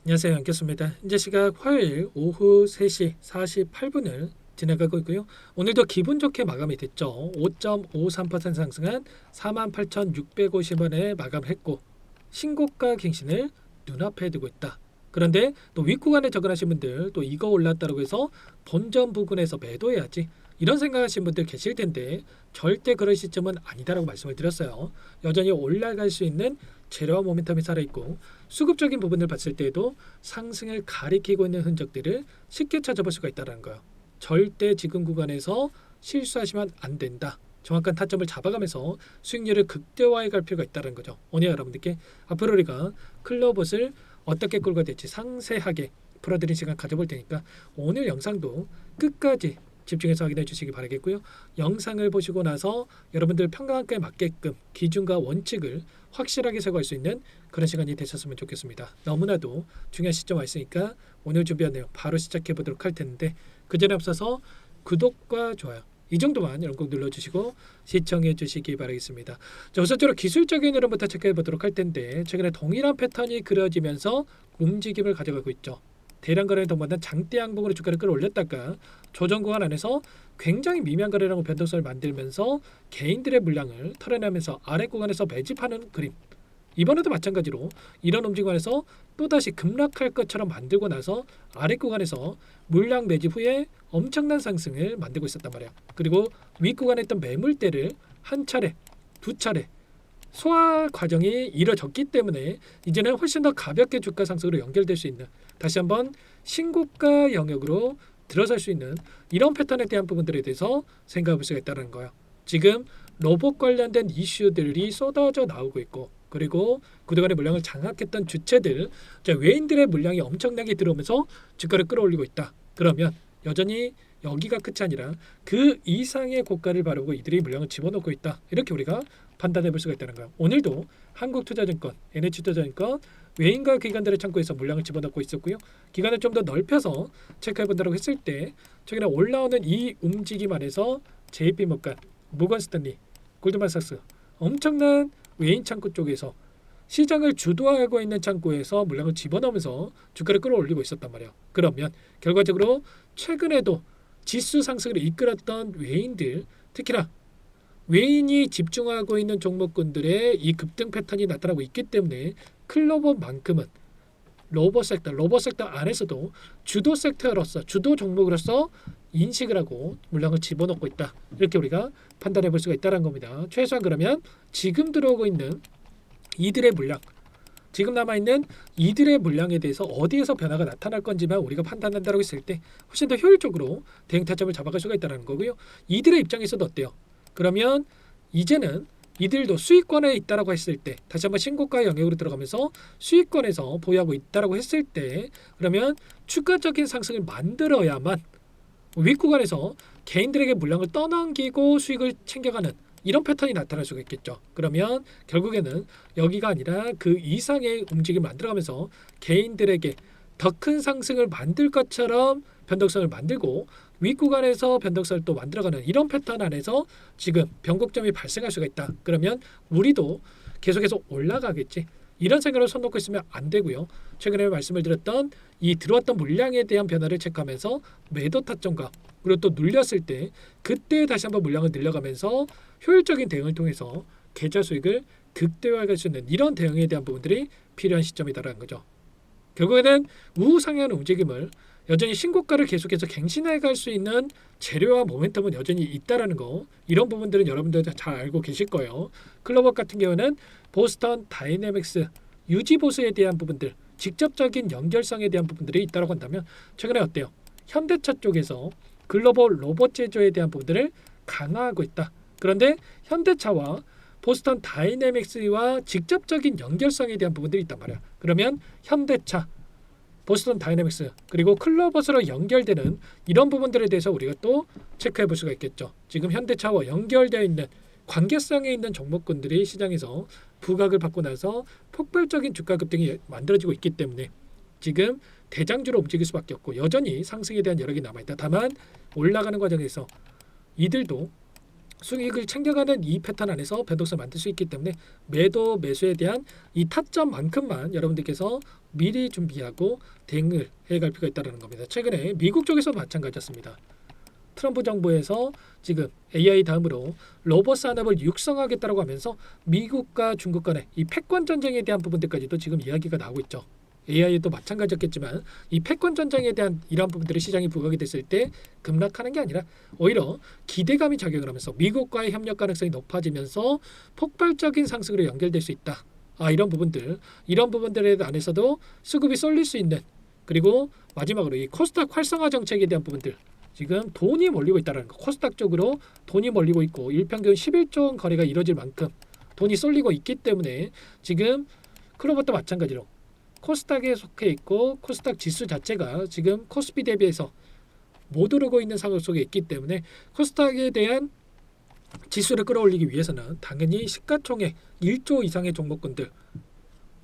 안녕하세요. 안겼습니다. 현재 시각 화요일 오후 3시 48분을 지나가고 있고요. 오늘도 기분 좋게 마감이 됐죠. 5.53% 상승한 48,650원에 마감을 했고 신고가 갱신을 눈앞에 두고 있다. 그런데 또 윗구간에 접근하신 분들 또 이거 올랐다고 해서 본전 부근에서 매도해야지 이런 생각하시는 분들 계실 텐데 절대 그런 시점은 아니다라고 말씀을 드렸어요. 여전히 올라갈 수 있는 재료와 모멘텀이 살아있고 수급적인 부분을 봤을 때에도 상승을 가리키고 있는 흔적들을 쉽게 찾아볼 수가 있다는 거예요. 절대 지금 구간에서 실수하시면 안 된다. 정확한 타점을 잡아가면서 수익률을 극대화해 갈 필요가 있다는 거죠. 오늘 여러분들께 앞으로 우리가 클럽옷을 어떻게 끌고 될지 상세하게 풀어드린 시간 가져볼 테니까 오늘 영상도 끝까지 집중해서 확인해 주시기 바라겠고요. 영상을 보시고 나서 여러분들 평가에 맞게끔 기준과 원칙을 확실하게 세워갈 수 있는 그런 시간이 되셨으면 좋겠습니다. 너무나도 중요한 시점 와 있으니까 오늘 준비한 내용 바로 시작해 보도록 할 텐데 그 전에 앞서서 구독과 좋아요 이 정도만 여러분 꼭 눌러주시고 시청해 주시기 바라겠습니다. 자, 우선적으로 기술적인 흐름부터 체크해 보도록 할 텐데 최근에 동일한 패턴이 그려지면서 움직임을 가져가고 있죠. 대량 거래는 동반된 장대 양봉으로 주가를 끌어올렸다가 조정 구간 안에서 굉장히 미미한 거래량으로 변동성을 만들면서 개인들의 물량을 털어내면서 아래 구간에서 매집하는 그림. 이번에도 마찬가지로 이런 움직임 안에서 또다시 급락할 것처럼 만들고 나서 아래 구간에서 물량 매집 후에 엄청난 상승을 만들고 있었단 말이야. 그리고 윗 구간에 있던 매물대를 한 차례, 두 차례 소화 과정이 이뤄졌기 때문에 이제는 훨씬 더 가볍게 주가 상승으로 연결될 수 있는 다시 한번 신고가 영역으로 들어설 수 있는 이런 패턴에 대한 부분들에 대해서 생각해 볼 수가 있다는 거예요. 지금 로봇 관련된 이슈들이 쏟아져 나오고 있고 그리고 그동안의 물량을 장악했던 주체들 외인들의 물량이 엄청나게 들어오면서 주가를 끌어올리고 있다. 그러면 여전히 여기가 끝이 아니라 그 이상의 고가를 바르고 이들이 물량을 집어넣고 있다. 이렇게 우리가 판단해 볼 수가 있다는 거예요. 오늘도 한국투자증권, NH투자증권 외인과 기관들의 창고에서 물량을 집어넣고 있었고요. 기간을 좀 더 넓혀서 체크해 본다고 했을 때 최근에 올라오는 이 움직임 안에서 JP모간, 모건스탠리, 골드만삭스 엄청난 외인 창구 쪽에서 시장을 주도하고 있는 창구에서 물량을 집어넣으면서 주가를 끌어올리고 있었단 말이에요. 그러면 결과적으로 최근에도 지수 상승을 이끌었던 외인들, 특히나 외인이 집중하고 있는 종목군들의 이 급등 패턴이 나타나고 있기 때문에 클로버만큼은 로버 섹터 안에서도 주도 섹터로서 주도 종목으로서 인식을 하고 물량을 집어넣고 있다. 이렇게 우리가 판단해 볼 수가 있다는 겁니다. 최소한 그러면 지금 들어오고 있는 이들의 물량, 지금 남아있는 이들의 물량에 대해서 어디에서 변화가 나타날 건지만 우리가 판단한다고 했을 때 훨씬 더 효율적으로 대응 타점을 잡아갈 수가 있다는 거고요. 이들의 입장에서도 어때요? 그러면 이제는 이들도 수익권에 있다라고 했을 때 다시 한번 신고가 영역으로 들어가면서 수익권에서 보유하고 있다라고 했을 때 그러면 추가적인 상승을 만들어야만 윗구간에서 개인들에게 물량을 떠넘기고 수익을 챙겨가는 이런 패턴이 나타날 수가 있겠죠. 그러면 결국에는 여기가 아니라 그 이상의 움직임을 만들어가면서 개인들에게 더 큰 상승을 만들 것처럼 변동성을 만들고 윗구간에서 변동성을 또 만들어가는 이런 패턴 안에서 지금 변곡점이 발생할 수가 있다. 그러면 우리도 계속해서 올라가겠지. 이런 생각을 손 놓고 있으면 안 되고요. 최근에 말씀을 드렸던 이 들어왔던 물량에 대한 변화를 체크하면서 매도 타점과 그리고 또 눌렸을 때 그때 다시 한번 물량을 늘려가면서 효율적인 대응을 통해서 계좌 수익을 극대화할 수 있는 이런 대응에 대한 부분들이 필요한 시점이다라는 거죠. 결국에는 우상향 움직임을 여전히 신고가를 계속해서 갱신해 갈 수 있는 재료와 모멘텀은 여전히 있다라는 거 이런 부분들은 여러분들 잘 알고 계실 거예요. 클로버 같은 경우는 보스턴 다이내믹스 유지 보수에 대한 부분들 직접적인 연결성에 대한 부분들이 있다고 한다면 최근에 어때요? 현대차 쪽에서 글로벌 로봇 제조에 대한 부분들을 강화하고 있다. 그런데 현대차와 보스턴 다이내믹스와 직접적인 연결성에 대한 부분들이 있단 말이야. 그러면 현대차, 보스턴 다이내믹스 그리고 클로버스로 연결되는 이런 부분들에 대해서 우리가 또 체크해 볼 수가 있겠죠. 지금 현대차와 연결되어 있는 관계성에 있는 종목군들이 시장에서 부각을 받고 나서 폭발적인 주가 급등이 만들어지고 있기 때문에 지금 대장주로 움직일 수밖에 없고 여전히 상승에 대한 여력이 남아있다. 다만 올라가는 과정에서 이들도 수익을 챙겨가는 이 패턴 안에서 변동성을 만들 수 있기 때문에 매도 매수에 대한 이 타점만큼만 여러분들께서 미리 준비하고 대응을 해갈 필요가 있다는 겁니다. 최근에 미국 쪽에서도 마찬가지였습니다. 트럼프 정부에서 지금 AI 다음으로 로봇 산업을 육성하겠다고 하면서 미국과 중국 간의 이 패권 전쟁에 대한 부분들까지도 지금 이야기가 나오고 있죠. AI도 마찬가지였겠지만 이 패권 전쟁에 대한 이러한 부분들이 시장이 부각이 됐을 때 급락하는 게 아니라 오히려 기대감이 작용을 하면서 미국과의 협력 가능성이 높아지면서 폭발적인 상승으로 연결될 수 있다. 이런 부분들에 안에서도 수급이 쏠릴 수 있는, 그리고 마지막으로 이 코스닥 활성화 정책에 대한 부분들, 지금 돈이 몰리고 있다는 거. 코스닥 쪽으로 돈이 몰리고 있고 일평균 11조 원 거래가 이뤄질 만큼 돈이 쏠리고 있기 때문에 지금 클로버도 마찬가지로 코스닥에 속해 있고 코스닥 지수 자체가 지금 코스피 대비해서 못 오르고 있는 상황 속에 있기 때문에 코스닥에 대한 지수를 끌어올리기 위해서는 당연히 시가총액 1조 이상의 종목군들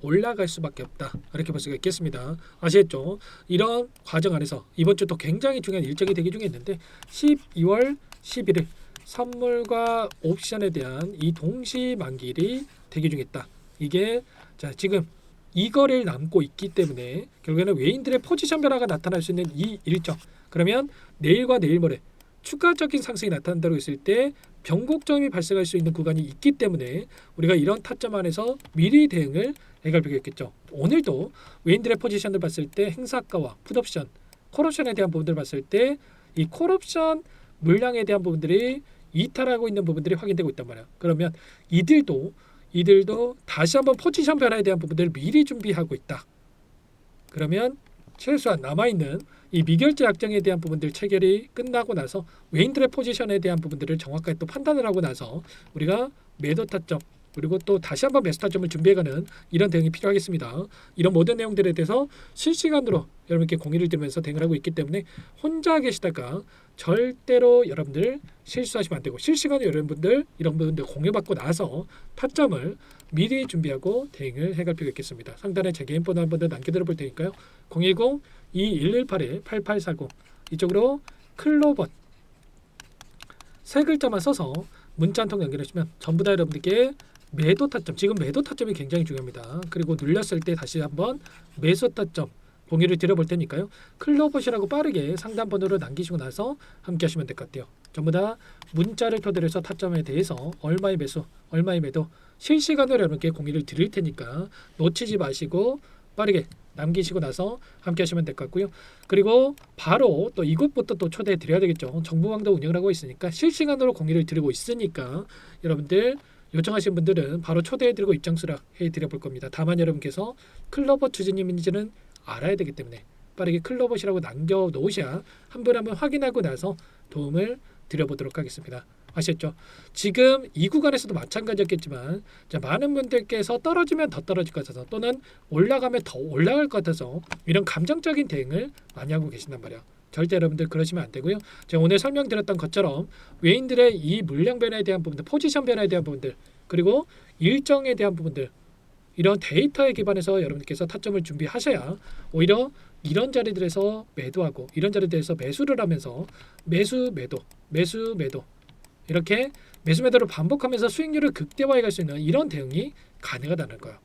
올라갈 수밖에 없다. 이렇게 볼 수가 있겠습니다. 아시겠죠? 이런 과정 안에서 이번 주 또 굉장히 중요한 일정이 대기 중에 있는데 12월 11일 선물과 옵션에 대한 이 동시 만기일이 대기 중에 있다. 이게 자 지금 이 거래일 남고 있기 때문에 결국에는 외인들의 포지션 변화가 나타날 수 있는 이 일정, 그러면 내일과 내일 모레 추가적인 상승이 나타난다고 했을 때 변곡점이 발생할 수 있는 구간이 있기 때문에 우리가 이런 타점 안에서 미리 대응을 해갈 필요가 있겠죠. 오늘도 외인들의 포지션을 봤을 때 행사가와 풋옵션, 콜옵션에 대한 부분들을 봤을 때 이 콜옵션 물량에 대한 부분들이 이탈하고 있는 부분들이 확인되고 있단 말이야. 그러면 이들도 다시 한번 포지션 변화에 대한 부분들을 미리 준비하고 있다. 그러면 최소한 남아있는 이 미결제 약정에 대한 부분들 체결이 끝나고 나서 외인들의 포지션에 대한 부분들을 정확하게 또 판단을 하고 나서 우리가 매도 타점 그리고 또 다시 한번 매수 타점을 준비해가는 이런 대응이 필요하겠습니다. 이런 모든 내용들에 대해서 실시간으로 여러분께 공유를 드리면서 대응을 하고 있기 때문에 혼자 계시다가 절대로 여러분들 실수하시면 안 되고 실시간으로 여러분들 이런 부분들 공유받고 나서 타점을 미리 준비하고 대응을 해갈 필요가 있겠습니다. 상단에 제 개인 번호 한번 더 남겨드려 볼 테니까요. 010-2118-8840 이쪽으로 클로벗 세 글자만 써서 문자 한 통 연결하시면 전부 다 여러분들께 매도 타점, 지금 매도 타점이 굉장히 중요합니다. 그리고 눌렸을 때 다시 한번 매수 타점 공유를 드려볼 테니까요. 클로벗이라고 빠르게 상단 번호를 남기시고 나서 함께 하시면 될 것 같아요. 전부 다 문자를 토대로 해서 타점에 대해서 얼마의 매수, 얼마의 매도 실시간으로 여러분께 공유를 드릴 테니까 놓치지 마시고 빠르게 남기시고 나서 함께 하시면 될 것 같고요. 그리고 바로 또 이곳부터 또 초대해 드려야 되겠죠. 정보망도 운영을 하고 있으니까 실시간으로 공유를 드리고 있으니까 여러분들 요청하신 분들은 바로 초대해 드리고 입장 수락 해 드려 볼 겁니다. 다만 여러분께서 클로벗 주주님인지는 알아야 되기 때문에 빠르게 클로벗이라고 남겨 놓으셔야 한 분 한 분 확인하고 나서 도움을 드려보도록 하겠습니다. 아셨죠? 지금 이 구간에서도 마찬가지였겠지만 많은 분들께서 떨어지면 더 떨어질 것 같아서 또는 올라가면 더 올라갈 것 같아서 이런 감정적인 대응을 많이 하고 계신단 말이에요. 절대 여러분들 그러시면 안 되고요. 제가 오늘 설명드렸던 것처럼 외인들의 이 물량 변화에 대한 부분들, 포지션 변화에 대한 부분들, 그리고 일정에 대한 부분들 이런 데이터에 기반해서 여러분께서 타점을 준비하셔야 오히려 이런 자리들에서 매도하고 이런 자리들에서 매수를 하면서 매수 매도 이렇게 매수 매도를 반복하면서 수익률을 극대화해 갈 수 있는 이런 대응이 가능하다는 거예요.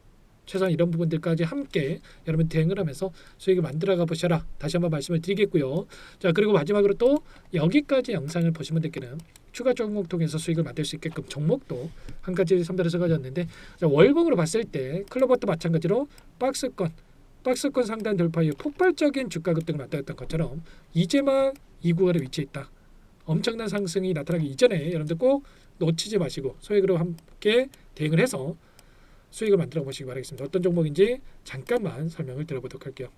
최소한 이런 부분들까지 함께 여러분 대응을 하면서 수익을 만들어가 보셔라. 다시 한번 말씀을 드리겠고요. 자, 그리고 마지막으로 또 여기까지 영상을 보신 분들께는 추가 종목 통해서 수익을 만들 수 있게끔 종목도 한 가지 선별해서 가졌는데 월봉으로 봤을 때 클로버도 마찬가지로 박스권 상단 돌파 이후 폭발적인 주가 급등을 나타냈던 것처럼 이제만 이 구간에 위치해 있다. 엄청난 상승이 나타나기 이전에 여러분들 꼭 놓치지 마시고 소액으로 함께 대응을 해서 수익을 만들어 보시기 바라겠습니다. 어떤 종목인지 잠깐만 설명을 드려보도록 할게요.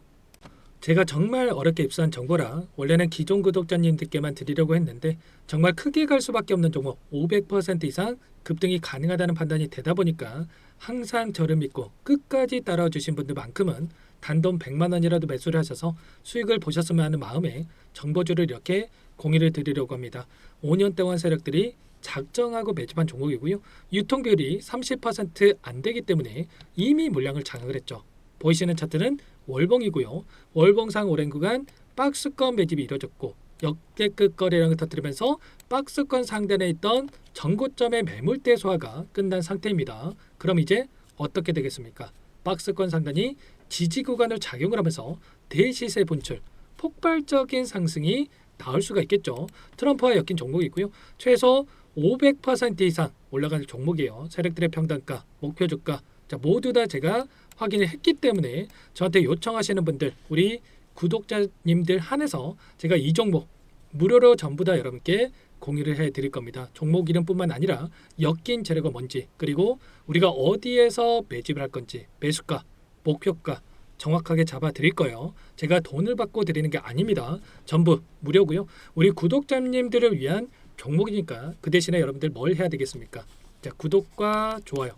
제가 정말 어렵게 입수한 정보라 원래는 기존 구독자님들께만 드리려고 했는데 정말 크게 갈 수밖에 없는 종목 500% 이상 급등이 가능하다는 판단이 되다 보니까 항상 저를 믿고 끝까지 따라와 주신 분들만큼은 단돈 100만 원이라도 매수를 하셔서 수익을 보셨으면 하는 마음에 정보주를 이렇게 공유를 드리려고 합니다. 5년 동안 세력들이 작정하고 매집한 종목이고요. 유통비율이 30%안 되기 때문에 이미 물량을 장악을 했죠. 보이시는 차트는 월봉이고요. 월봉상 오랜 구간 박스권 매집이 이루어졌고 역대급 거래량을 터뜨리면서 박스권 상단에 있던 전고점의 매물대 소화가 끝난 상태입니다. 그럼 이제 어떻게 되겠습니까? 박스권 상단이 지지 구간을 작용을 하면서 대시세 분출, 폭발적인 상승이 나올 수가 있겠죠. 트럼프와 엮인 종목이고요. 최소 500% 이상 올라가는 종목이에요. 세력들의 평단가, 목표 주가 모두 다 제가 확인을 했기 때문에 저한테 요청하시는 분들, 우리 구독자님들 한해서 제가 이 종목 무료로 전부 다 여러분께 공유를 해드릴 겁니다. 종목 이름뿐만 아니라 엮인 재료가 뭔지, 그리고 우리가 어디에서 매집을 할 건지, 매수가, 목표가 정확하게 잡아 드릴 거예요. 제가 돈을 받고 드리는 게 아닙니다. 전부 무료고요. 우리 구독자님들을 위한 종목이니까 그 대신에 여러분들 뭘 해야 되겠습니까? 자, 구독과 좋아요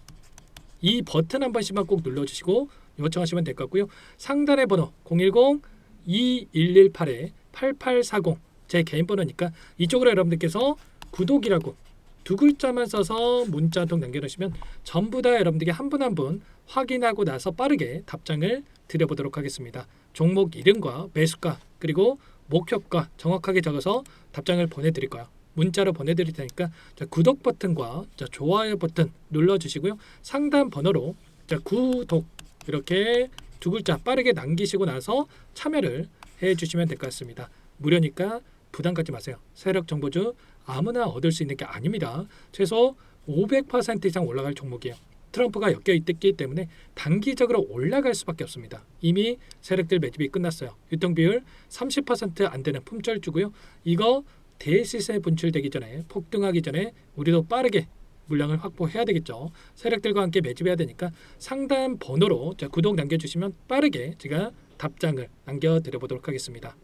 이 버튼 한 번씩만 꼭 눌러주시고 요청하시면 될 것 같고요. 상단의 번호 010-2118-8840 제 개인 번호니까 이쪽으로 여러분들께서 구독이라고 두 글자만 써서 문자 한 통 남겨주시면 전부 다 여러분들께 한 분 한 분 확인하고 나서 빠르게 답장을 드려보도록 하겠습니다. 종목 이름과 매수가 그리고 목표가 정확하게 적어서 답장을 보내드릴 거예요. 문자로 보내드릴 테니까 구독 버튼과 좋아요 버튼 눌러주시고요. 상단 번호로 구독 이렇게 두 글자 빠르게 남기시고 나서 참여를 해주시면 될 것 같습니다. 무료니까 부담 갖지 마세요. 세력 정보주 아무나 얻을 수 있는 게 아닙니다. 최소 500% 이상 올라갈 종목이에요. 트럼프가 엮여 있기 때문에 단기적으로 올라갈 수밖에 없습니다. 이미 세력들 매집이 끝났어요. 유통비율 30% 안 되는 품절주고요. 이거 대시세 분출되기 전에 폭등하기 전에 우리도 빠르게 물량을 확보해야 되겠죠. 세력들과 함께 매집해야 되니까 상단 번호로 구독 남겨주시면 빠르게 제가 답장을 남겨드려 보도록 하겠습니다.